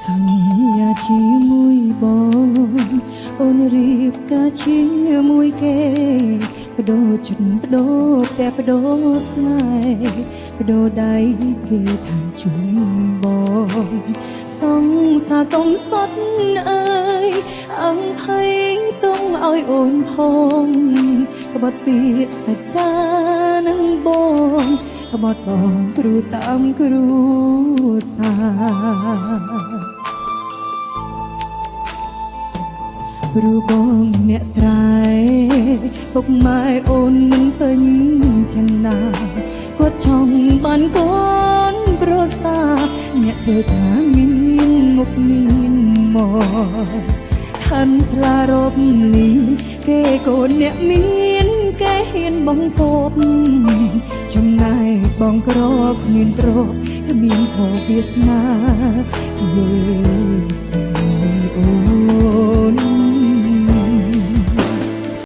សន្យាជាមួយបងអូនរៀបការជាមួយគេបដូរចិត្តបដូរតែបដូរស្នេហ៍បដូរដៃគេថាជួយបងសង្សារកុំសត់អើយអង្គភ័យទងឲ្យអូនផងក្បត់ពីសច្ចានឹងបងក្បត់បងគ្រូតាមគ្រូសាព្រោះបងអ្នកស្រែពុកម៉ែអូនមិនពេញចំណាគាត់ចង់បានកូនប្រសាអ្នកធ្វើថាមានមុខមានមកឋានស្លារប់លីគេកូនអ្នកមានគេហ៊ានបងគប់ចំណាយបងក្រគ្មានទ្រព្យគ្មានភោវាសនា